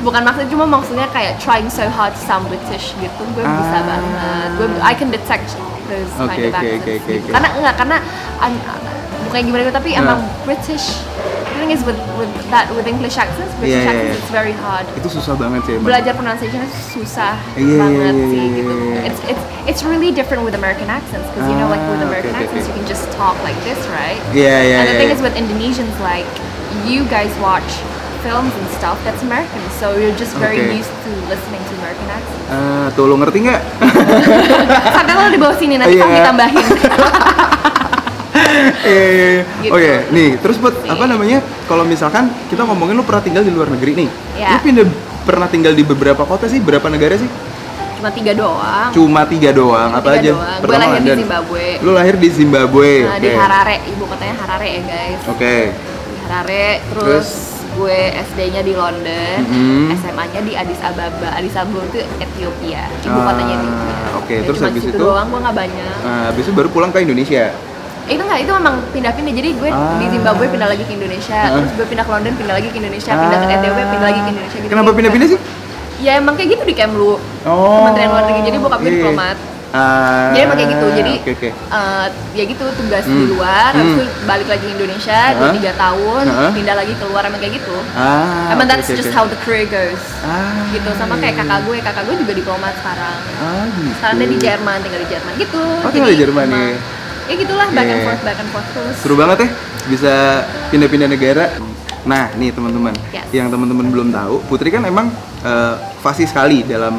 [SPEAKER 4] Bukan maksa, cuma maksudnya kayak trying so hard to sound British gitu. Gue bisa banget. I can detect those kind of accents. Karena bukan gimana gitu, tapi emang British thing is with English accents, British accents it's very hard.
[SPEAKER 3] Itu susah banget sih emang.
[SPEAKER 4] Belajar pronunciation itu susah banget sih gitu. It's really different with American accents because you know like with American accents you can just talk like this, right? And the thing is with Indonesians, like you guys watch films and stuff that's American, so you're just very used to listening to American accents.
[SPEAKER 3] Tuh lo ngerti nggak?
[SPEAKER 4] Sampai lo di bawah sini nanti kamu ditambahin.
[SPEAKER 3] Gitu. Oke, nih terus buat apa namanya? Kalau misalkan kita ngomongin lu pernah tinggal di luar negeri nih, lu pernah tinggal di beberapa kota sih? Berapa negara sih?
[SPEAKER 4] Cuma 3 doang.
[SPEAKER 3] Cuma 3 doang. Apa aja?
[SPEAKER 4] Gue lahir di Zimbabwe.
[SPEAKER 3] Lu lahir di Zimbabwe.
[SPEAKER 4] Nah, di Harare, ibu kotanya Harare ya guys. Di Harare, terus gue SD-nya di London, SMA-nya di Addis Ababa. Addis Ababa itu Ethiopia, ibu kotanya Ethiopia.
[SPEAKER 3] Terus habis itu
[SPEAKER 4] doang, gue nggak banyak.
[SPEAKER 3] Habis itu baru pulang ke Indonesia.
[SPEAKER 4] Itu memang pindah-pindah. Jadi gue di Zimbabwe pindah lagi ke Indonesia, terus gue pindah ke London, pindah lagi ke Indonesia, pindah ke Ethiopia, pindah lagi ke Indonesia gitu.
[SPEAKER 3] Kenapa pindah-pindah sih?
[SPEAKER 4] Ya emang kayak gitu di Kemlu. Kementerian Luar Negeri. Jadi bokap gue diplomat. Jadi emang kayak gitu. Jadi ya gitu tugas di luar, habis itu balik lagi ke Indonesia 2-3 tahun, pindah lagi keluar, emang kayak gitu. Emang that's just how the career goes. Gitu sama kayak kakak gue juga diplomat sekarang.
[SPEAKER 3] Gitu.
[SPEAKER 4] Sekarang dia di Jerman, tinggal di Jerman gitu.
[SPEAKER 3] Tinggal di Jerman nih.
[SPEAKER 4] Ya gitulah, back and forth terus.
[SPEAKER 3] Seru banget ya, bisa pindah-pindah negara. Nah, nih teman-teman, yang teman-teman belum tahu, Putri kan emang fasih sekali dalam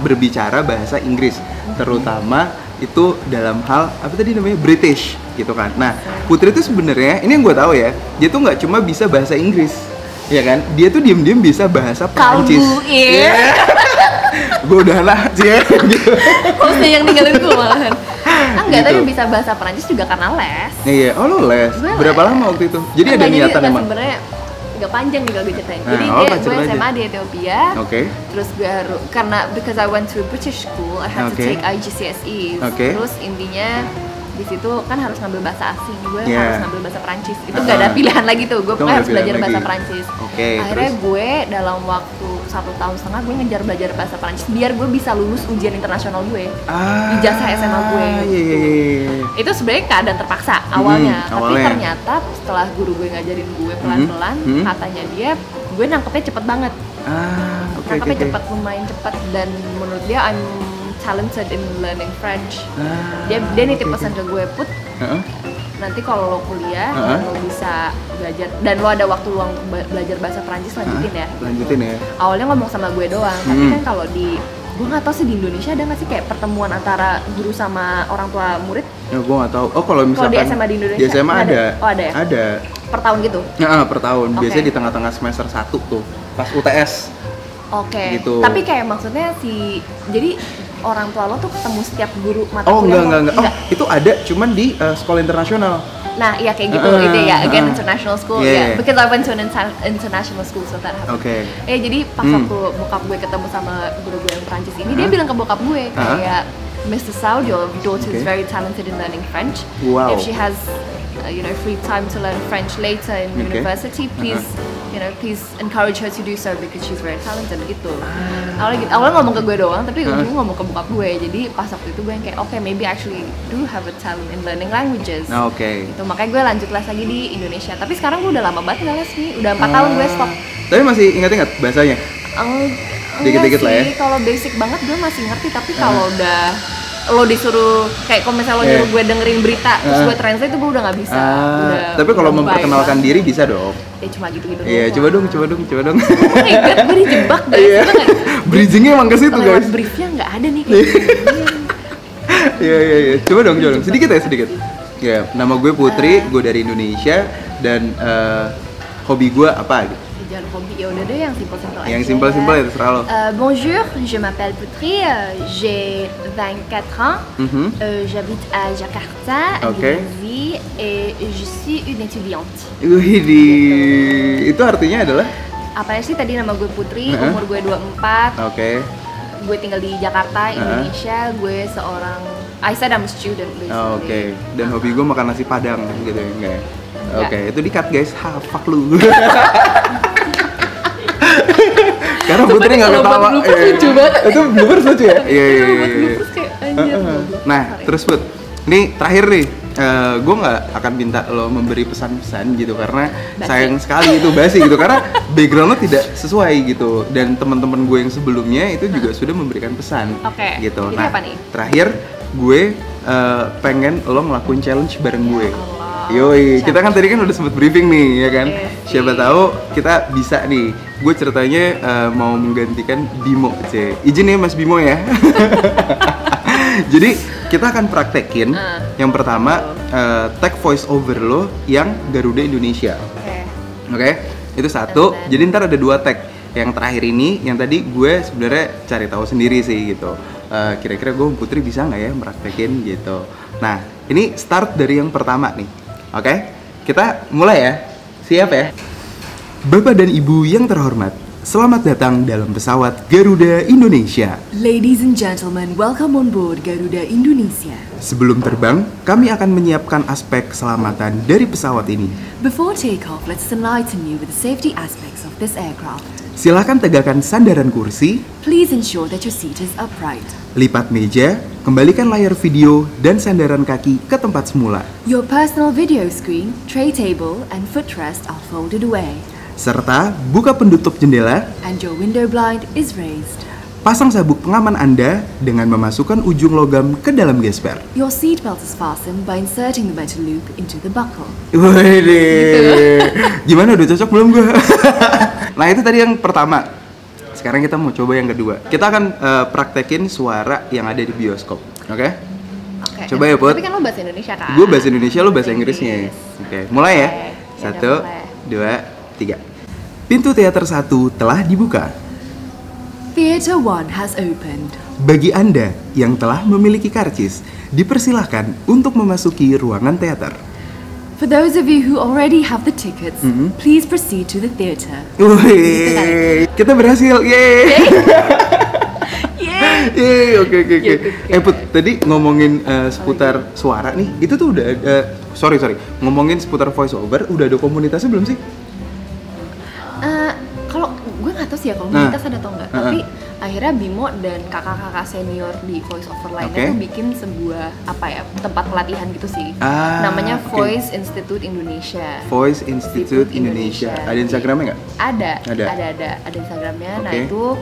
[SPEAKER 3] berbicara bahasa Inggris, terutama itu dalam hal apa tadi namanya British, gitu kan. Nah, Putri itu sebenarnya ini yang gue tahu ya, dia tuh nggak cuma bisa bahasa Inggris, ya kan? Dia tuh diem-diem bisa bahasa Perancis. Gue udah lah, gitu.
[SPEAKER 4] Hostnya yang ninggalin gue malahan. Enggak, gitu. Tapi bisa bahasa Perancis juga karena les.
[SPEAKER 3] Iya, lo les? Berapa lama waktu itu? Jadi ada niatan emang?
[SPEAKER 4] Sebenarnya agak panjang nih kalau gue ceritain. Jadi gue SMA di Ethiopia. Terus gue because I went to a British school, I had to take IGCSE. Terus intinya di situ kan harus ngambil bahasa asing, gue harus ngambil bahasa Perancis. Itu gak ada pilihan lagi tuh, gue harus belajar bahasa Perancis. Akhirnya gue dalam waktu 1,5 tahun gue ngejar belajar bahasa Perancis biar gue bisa lulus ujian internasional gue, ijazah SMA gue. Itu sebenarnya keadaan terpaksa awalnya, tapi ternyata setelah guru gue ngajarin gue pelan-pelan, katanya dia, gue nangkepnya cepet banget. Nangkepnya cepet, lumayan cepet, dan menurut dia I'm talented in learning French. Dia nitip pesan ke gue, Put, nanti kalau lo kuliah lo bisa belajar dan lo ada waktu luang belajar bahasa Perancis, lanjutin ya. Awalnya ngomong sama gue doang, tapi kan kalau gue nggak tahu sih di Indonesia ada nggak sih kayak pertemuan antara guru sama orang tua murid?
[SPEAKER 3] Ya gue nggak tahu. Kalau misalkan
[SPEAKER 4] di SMA di Indonesia?
[SPEAKER 3] Di SMA ada.
[SPEAKER 4] Ada ya?
[SPEAKER 3] Ada.
[SPEAKER 4] Per tahun gitu?
[SPEAKER 3] Per tahun. Biasanya di tengah-tengah semester 1 tuh, pas UTS. Gitu.
[SPEAKER 4] Tapi kayak maksudnya jadi orang tua lo tuh ketemu setiap guru mata kuliah?
[SPEAKER 3] Enggak. Itu ada, cuman di sekolah internasional.
[SPEAKER 4] Nah, iya kayak gitu, itu ya, again international school because I went to an international school, so that happened. Jadi pas waktu bokap gue ketemu sama guru gue yang Prancis ini, dia bilang ke bokap gue kayak, Mr. Saud, your daughter is very talented in learning French. If she has free time to learn French later in university, please encourage her to do so because she's very talented gitu. Awalnya ngomong ke gue doang, tapi gue ngomong ke bokap gue. Jadi pas waktu itu gue yang kayak, maybe actually do have a talent in learning languages. Gitu. Makanya gue lanjut les lagi di Indonesia. Tapi sekarang gue udah lama banget nggak les nih, udah 4 tahun gue stop.
[SPEAKER 3] Tapi masih ingat-ingat bahasanya? Dikit-dikit lah ya.
[SPEAKER 4] Kalau basic banget gue masih ngerti, tapi kalau udah lo disuruh kayak kalau misalnya lo nyuruh gue dengerin berita terus gue translate itu gue udah nggak bisa.
[SPEAKER 3] Tapi kalau memperkenalkan diri bisa dong.
[SPEAKER 4] Cuma gitu-gitu.
[SPEAKER 3] Iya, coba dong.
[SPEAKER 4] Oh my god, gue dijebak guys.
[SPEAKER 3] Bridgingnya emang ke situ guys.
[SPEAKER 4] Briefnya nggak ada nih kayak
[SPEAKER 3] Iya. Coba dong. Sedikit. Ya, nama gue Putri, gue dari Indonesia dan hobi gue apa gitu?
[SPEAKER 4] Jangan hobi, ya udah deh yang simple-simple aja.
[SPEAKER 3] Yang simple ya terserah lo.
[SPEAKER 4] Bonjour, je m'appelle Putri, j'ai 24 ans, j'habite à Jakarta, en Indonésie, et je suis une étudiante.
[SPEAKER 3] Itu artinya adalah?
[SPEAKER 4] Apa sih tadi, nama gue Putri, umur gue 24. Gue tinggal di Jakarta, Indonesia, gue seorang, I said I'm a student basically.
[SPEAKER 3] Dan hobi gue makan nasi padang gitu ya, enggak ya? Itu di-cut guys, fuck lu. Karena Putri nggak ketawa.
[SPEAKER 4] Lucu banget.
[SPEAKER 3] Itu bloopers lucu ya? Iya.
[SPEAKER 4] Nah,
[SPEAKER 3] Terus Put, ini terakhir nih, gue nggak akan minta lo memberi pesan-pesan gitu karena sayang sekali itu basi gitu karena background lo tidak sesuai gitu dan teman-teman gue yang sebelumnya itu juga sudah memberikan pesan gitu.
[SPEAKER 4] Jadi apa nih?
[SPEAKER 3] Terakhir gue pengen lo ngelakuin challenge bareng gue. Yoi, kita kan tadi kan udah sempet briefing nih ya kan. Siapa tahu kita bisa nih. Gue ceritanya mau menggantikan Bimo, izin ya Mas Bimo ya. Jadi kita akan praktekin yang pertama tag voice over lo yang Garuda Indonesia. Oke, itu satu. Jadi ntar ada 2 tag. Yang terakhir ini, yang tadi gue sebenarnya cari tahu sendiri sih gitu. Kira-kira gue Putri bisa nggak ya praktekin gitu. Nah, ini start dari yang pertama nih. Oke, kita mulai ya. Siap ya? Bapak dan Ibu yang terhormat, selamat datang dalam pesawat Garuda Indonesia.
[SPEAKER 5] Ladies and gentlemen, welcome on board Garuda Indonesia.
[SPEAKER 3] Sebelum terbang, kami akan menyiapkan aspek keselamatan dari pesawat ini.
[SPEAKER 5] Before takeoff, let's enlighten you with the safety aspects of this aircraft.
[SPEAKER 3] Silakan tegakkan sandaran kursi,
[SPEAKER 5] Please ensure that your seat is upright.
[SPEAKER 3] lipat meja, kembalikan layar video dan sandaran kaki ke tempat semula.
[SPEAKER 5] Your personal video screen, tray table, and footrest are folded away,
[SPEAKER 3] Serta buka pendutup jendela,
[SPEAKER 5] and your window blind is raised.
[SPEAKER 3] pasang sabuk pengaman Anda dengan memasukkan ujung logam ke dalam gesper.
[SPEAKER 5] Your seat belt is fastened by inserting the metal loop into the buckle.
[SPEAKER 3] Wih, gimana udah cocok belum gue? Nah itu tadi yang pertama. Sekarang kita mau coba yang kedua. Kita akan praktekin suara yang ada di bioskop, oke? Coba ya Put.
[SPEAKER 4] Tapi kan lo bahasa Indonesia kan?
[SPEAKER 3] Gue bahasa Indonesia, lo bahasa Inggrisnya. Oke, mulai ya.
[SPEAKER 4] Ya
[SPEAKER 3] 1, 2, 3. Pintu teater 1 telah dibuka.
[SPEAKER 5] Theater 1 has opened.
[SPEAKER 3] Bagi Anda yang telah memiliki karcis, dipersilahkan untuk memasuki ruangan teater.
[SPEAKER 5] For those of you who already have the tickets, please proceed to the theater.
[SPEAKER 3] Wih, kita berhasil, yeay. Yeay, oke. Put, tadi ngomongin seputar suara nih, itu tuh udah, sorry, ngomongin seputar voice over, udah ada komunitasnya belum sih?
[SPEAKER 4] Kalau gue nggak tahu sih ya komunitas ada atau enggak, tapi akhirnya Bimo dan kakak-kakak senior di voice over lainnya tuh bikin sebuah tempat pelatihan gitu sih. Namanya Voice Institute Indonesia.
[SPEAKER 3] Voice Institute Indonesia. Ada Instagramnya nggak?
[SPEAKER 4] Ada Instagramnya. Nah itu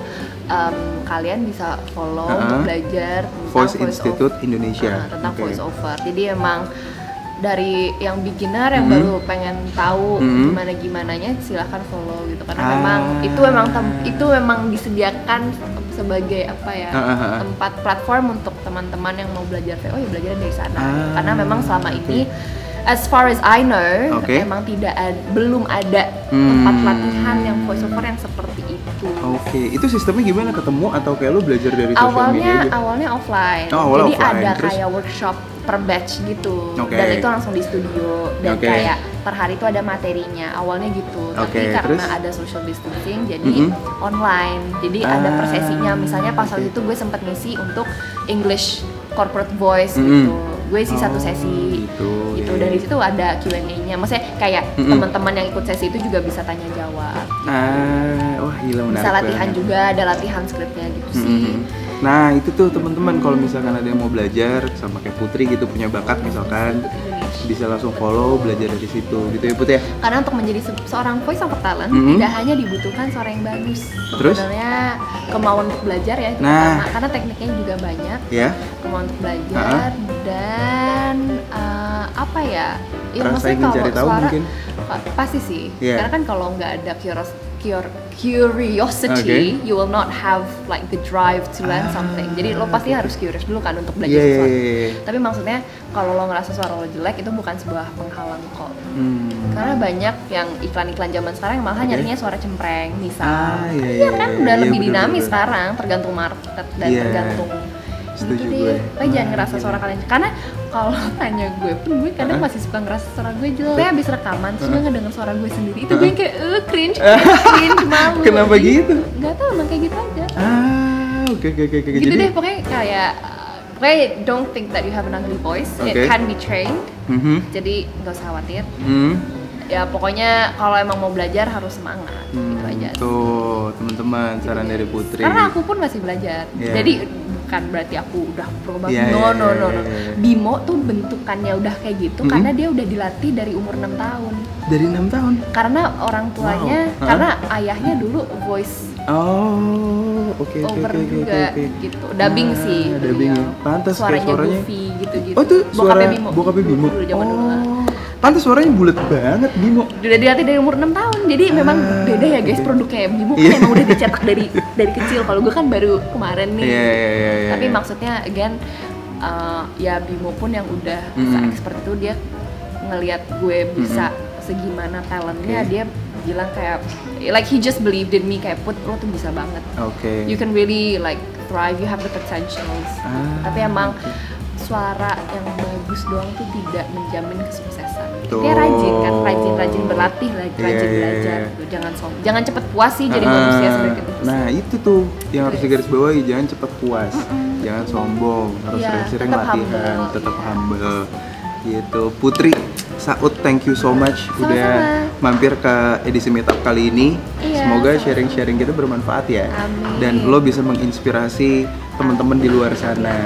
[SPEAKER 4] kalian bisa follow untuk belajar tentang
[SPEAKER 3] Voice Institute Indonesia.
[SPEAKER 4] Tentang voice over. Jadi emang dari yang beginner yang baru pengen tahu gimananya silahkan follow gitu karena itu memang disediakan sebagai tempat platform untuk teman-teman yang mau belajar VO ya belajar dari sana karena memang selama ini as far as I know emang belum ada tempat pelatihan yang voiceover yang seperti itu.
[SPEAKER 3] Itu sistemnya gimana, ketemu atau kayak lu belajar dari social media aja?
[SPEAKER 4] Awalnya offline.
[SPEAKER 3] Jadi
[SPEAKER 4] offline. Ada
[SPEAKER 3] terus?
[SPEAKER 4] kayak workshop per batch gitu. Dan itu langsung di studio dan kayak per hari itu ada materinya. Awalnya gitu. Tapi karena ada social distancing jadi online. Jadi ada per sesinya. Misalnya pas waktu itu gue sempat ngisi untuk English corporate voice gitu. Gue isi satu sesi gitu. Dan di situ ada Q&A-nya. Maksudnya kayak teman-teman yang ikut sesi itu juga bisa tanya jawab.
[SPEAKER 3] Wah gila, menarik.
[SPEAKER 4] Bisa latihan juga, ada latihan skripnya gitu sih.
[SPEAKER 3] Nah itu tuh teman-teman kalau misalkan ada yang mau belajar sama kayak Putri gitu punya bakat misalkan bisa langsung follow belajar dari situ gitu ya Put ya.
[SPEAKER 4] Karena untuk menjadi seorang voice over talent tidak hanya dibutuhkan suara yang bagus.
[SPEAKER 3] Terus?
[SPEAKER 4] Sebenarnya kemauan untuk belajar ya itu pertama karena tekniknya juga banyak. Kemauan untuk belajar dan
[SPEAKER 3] rasa ingin cari tahu
[SPEAKER 4] suara
[SPEAKER 3] mungkin
[SPEAKER 4] pasti sih. Karena kan kalau nggak ada curiosity, you will not have like the drive to learn something. Jadi lo pasti harus curious dulu kan untuk belajar sesuatu. Tapi maksudnya kalau lo ngerasa suara lo jelek itu bukan sebuah penghalang kok. Karena banyak yang iklan-iklan zaman sekarang yang malah nyarinya suara cempreng, misal. Kan udah lebih dinamis sekarang, tergantung market dan tergantung.
[SPEAKER 3] Setuju
[SPEAKER 4] gitu
[SPEAKER 3] gue.
[SPEAKER 4] Tapi jangan ngerasa suara kalian, karena kalau tanya gue pun gue kadang masih suka ngerasa suara gue jelek. Gue habis rekaman terus gue ngedenger suara gue sendiri itu gue kayak cringe malu.
[SPEAKER 3] Kenapa gitu?
[SPEAKER 4] Gak tau, emang kayak gitu aja.
[SPEAKER 3] Oke.
[SPEAKER 4] Gitu deh pokoknya kayak don't think that you have an ugly voice. It can be trained. Jadi gak usah khawatir. Ya pokoknya kalau emang mau belajar harus semangat gitu aja.
[SPEAKER 3] Tuh teman-teman saran dari Putri.
[SPEAKER 4] Karena aku pun masih belajar. Jadi bukan berarti aku udah pro banget.
[SPEAKER 3] Yeah,
[SPEAKER 4] No.
[SPEAKER 3] yeah.
[SPEAKER 4] Bimo tuh bentukannya udah kayak gitu karena dia udah dilatih dari umur 6 tahun.
[SPEAKER 3] Dari 6 tahun?
[SPEAKER 4] Karena orang tuanya,
[SPEAKER 3] Wow.
[SPEAKER 4] karena ayahnya dulu voice
[SPEAKER 3] Oh, oke
[SPEAKER 4] over juga gitu. Dubbing
[SPEAKER 3] Ah,
[SPEAKER 4] sih.
[SPEAKER 3] dubbing
[SPEAKER 4] beliau.
[SPEAKER 3] ya. Pantas kayak
[SPEAKER 4] suaranya
[SPEAKER 3] suaranya.
[SPEAKER 4] Goofy gitu-gitu.
[SPEAKER 3] Oh, itu suara
[SPEAKER 4] Bokapnya Bimo. Dulu zaman dulu.
[SPEAKER 3] Pantas suaranya bulat banget Bimo.
[SPEAKER 4] Udah dilatih dari umur 6 tahun. Jadi memang beda ya guys
[SPEAKER 3] oke.
[SPEAKER 4] produknya. Bimo kan
[SPEAKER 3] Iya.
[SPEAKER 4] emang udah dicetak dari kecil. Kalau gue kan baru kemarin nih.
[SPEAKER 3] Iya.
[SPEAKER 4] Tapi maksudnya again ya Bimo pun yang udah se-expert itu dia ngelihat gue bisa segimana talentnya,
[SPEAKER 3] Oke.
[SPEAKER 4] dia bilang kayak like he just believed in me, kayak Put, lo tuh bisa banget.
[SPEAKER 3] Oke.
[SPEAKER 4] You can really like thrive, you have the potentials. Tapi emang suara yang bagus doang tuh tidak menjamin kesuksesan.
[SPEAKER 3] Betul.
[SPEAKER 4] Dia rajin berlatih, rajin
[SPEAKER 3] Iya.
[SPEAKER 4] belajar. Jangan cepet puas sih jadi manusia sebagai itu.
[SPEAKER 3] Nah itu tuh yang harus digarisbawahi, jangan cepat puas, jangan sombong, harus
[SPEAKER 4] Iya,
[SPEAKER 3] sering
[SPEAKER 4] tetap
[SPEAKER 3] latihan,
[SPEAKER 4] humble.
[SPEAKER 3] tetap humble. Gitu. Putri, Saud, thank you so much udah
[SPEAKER 4] Sama-sama.
[SPEAKER 3] mampir ke edisi meetup kali ini.
[SPEAKER 4] Iya,
[SPEAKER 3] Semoga
[SPEAKER 4] sama-sama.
[SPEAKER 3] sharing-sharing kita bermanfaat ya.
[SPEAKER 4] Amin.
[SPEAKER 3] Dan lo bisa menginspirasi teman-teman di luar sana.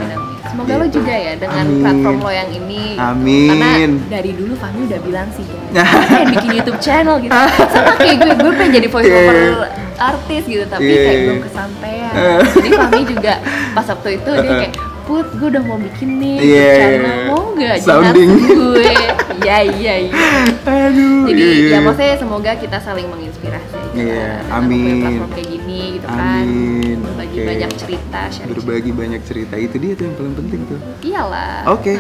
[SPEAKER 4] Semoga lo juga ya dengan
[SPEAKER 3] Amin.
[SPEAKER 4] platform lo yang ini.
[SPEAKER 3] Amin.
[SPEAKER 4] Karena dari dulu Fahmi udah bilang sih kan, pengen bikin YouTube channel gitu. Sama kayak gue pengen jadi voice over artis gitu, tapi
[SPEAKER 3] Yeah.
[SPEAKER 4] kayak belum kesampaian. Jadi Fahmi juga pas waktu itu dia kayak, Put, gue udah mau bikin nih YouTube
[SPEAKER 3] Yeah.
[SPEAKER 4] channel, mau nggak
[SPEAKER 3] Sounding.
[SPEAKER 4] jadi gue? Iya.
[SPEAKER 3] Aduh.
[SPEAKER 4] Jadi
[SPEAKER 3] iya.
[SPEAKER 4] ya maksudnya semoga kita saling menginspirasi aja.
[SPEAKER 3] Iya,
[SPEAKER 4] Dengan
[SPEAKER 3] amin.
[SPEAKER 4] punya platform kayak gini gitu kan.
[SPEAKER 3] Amin.
[SPEAKER 4] Berbagi
[SPEAKER 3] Oke.
[SPEAKER 4] banyak cerita, share.
[SPEAKER 3] Berbagi banyak cerita, itu dia tuh yang paling penting tuh.
[SPEAKER 4] Iyalah.
[SPEAKER 3] Oke,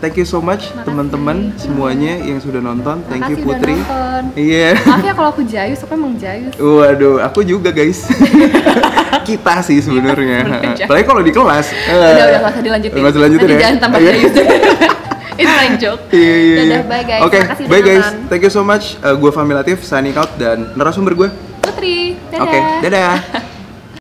[SPEAKER 3] thank you so much
[SPEAKER 4] Makasih.
[SPEAKER 3] teman-teman semuanya yang sudah nonton. Thank you
[SPEAKER 4] Makasih udah
[SPEAKER 3] Putri.
[SPEAKER 4] nonton.
[SPEAKER 3] Iya.
[SPEAKER 4] Maaf ya kalau aku jayus, aku emang jayus.
[SPEAKER 3] Waduh, aku juga guys. Kita sih sebenarnya.
[SPEAKER 4] sebenarnya.
[SPEAKER 3] Apalagi kalau di kelas.
[SPEAKER 4] Udah gak usah dilanjutin.
[SPEAKER 3] Nggak usah dilanjutin
[SPEAKER 4] Nanti
[SPEAKER 3] ya.
[SPEAKER 4] jangan tambah
[SPEAKER 3] Iya.
[SPEAKER 4] jayus. It's fine joke.
[SPEAKER 3] Iya.
[SPEAKER 4] Dadah, bye guys.
[SPEAKER 3] Oke,
[SPEAKER 4] Makasih udah
[SPEAKER 3] bye guys.
[SPEAKER 4] nonton.
[SPEAKER 3] Thank you so much. Gue Fahmi Latif, signing out, dan narasumber gue.
[SPEAKER 4] Putri, dadah.
[SPEAKER 3] Oke, dadah.